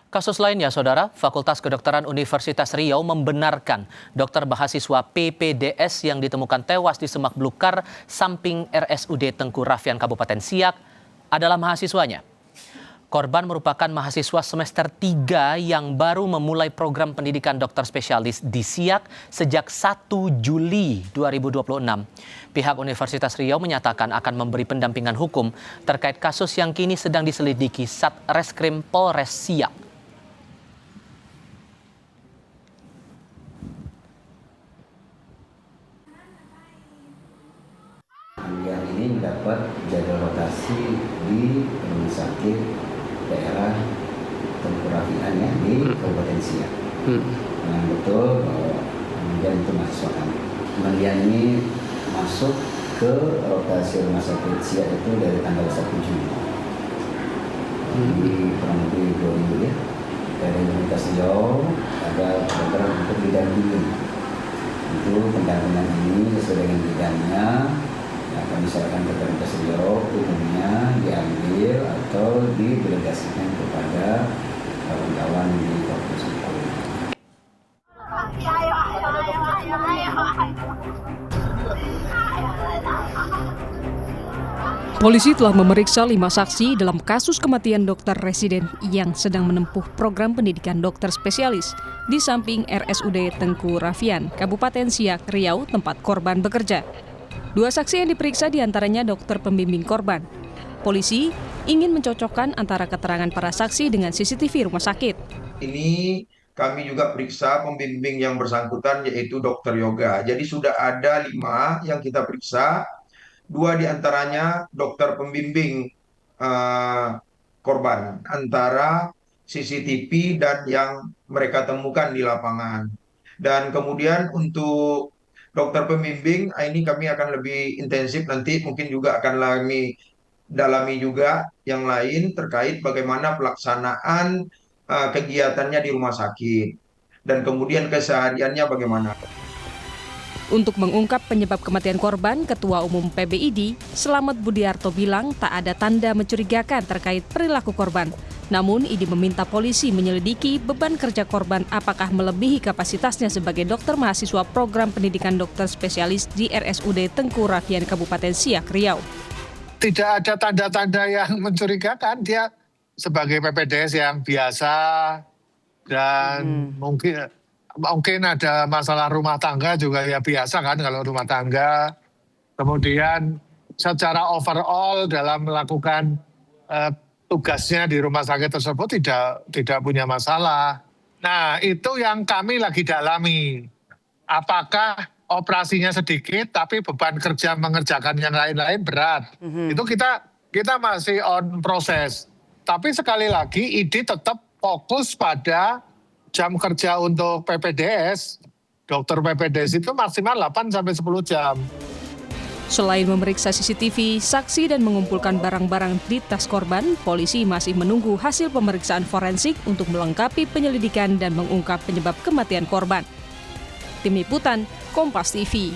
Kasus lainnya, Saudara, Fakultas Kedokteran Universitas Riau membenarkan dokter mahasiswa PPDS yang ditemukan tewas di Semak Belukar, samping RSUD Tengku Raffian, Kabupaten Siak, adalah mahasiswanya. Korban merupakan mahasiswa semester 3 yang baru memulai program pendidikan dokter spesialis di Siak sejak 1 Juli 2026. Pihak Universitas Riau menyatakan akan memberi pendampingan hukum terkait kasus yang kini sedang diselidiki Satreskrim Polres Siak. Yang ini mendapat jadwal rotasi di rumah sakit daerah Tengku Raffian ya, di Kabupaten Siak. Yang betul kemudian itu mahasiswa kami. Kemudian ini masuk ke rotasi rumah sakit Siak itu dari tanggal 1 Juli. Jadi kurang lebih 2 minggu ya. Dari Universitas Riau ada program untuk didampingi. Itu pendampingan ini sesuai dengan bidangnya akan diserahkan ke Universitas Riau, umumnya diambil atau didelegasikan kepada kawan-kawan di Fakultas Kedokteran. Polisi telah memeriksa 5 saksi dalam kasus kematian dokter residen yang sedang menempuh program pendidikan dokter spesialis di samping RSUD Tengku Raffian, Kabupaten Siak, Riau, tempat korban bekerja. 2 saksi yang diperiksa diantaranya dokter pembimbing korban. Polisi ingin mencocokkan antara keterangan para saksi dengan CCTV rumah sakit. Ini kami juga periksa pembimbing yang bersangkutan yaitu dokter yoga. Jadi sudah ada 5 yang kita periksa. 2 diantaranya dokter pembimbing korban antara CCTV dan yang mereka temukan di lapangan. Dan kemudian untuk dokter pembimbing ini kami akan lebih intensif nanti, mungkin juga akan dalami juga yang lain terkait bagaimana pelaksanaan kegiatannya di rumah sakit dan kemudian kesehariannya bagaimana. Untuk mengungkap penyebab kematian korban, Ketua Umum PBID, Slamet Budiarto bilang tak ada tanda mencurigakan terkait perilaku korban. Namun, ID meminta polisi menyelidiki beban kerja korban apakah melebihi kapasitasnya sebagai dokter mahasiswa program pendidikan dokter spesialis di RSUD Tengku Raffian, Kabupaten Siak, Riau. Tidak ada tanda-tanda yang mencurigakan, dia sebagai PPDS yang biasa dan mungkin ada masalah rumah tangga juga ya biasa kan kalau rumah tangga. Kemudian secara overall dalam melakukan tugasnya di rumah sakit tersebut tidak punya masalah. Nah, itu yang kami lagi dalami. Apakah operasinya sedikit tapi beban kerja mengerjakan yang lain-lain berat. Itu kita masih on proses. Tapi sekali lagi ID tetap fokus pada jam kerja untuk PPDS. Dokter PPDS itu maksimal 8-10 jam. Selain memeriksa CCTV, saksi dan mengumpulkan barang-barang di tas korban, polisi masih menunggu hasil pemeriksaan forensik untuk melengkapi penyelidikan dan mengungkap penyebab kematian korban. Tim Liputan, Kompas TV.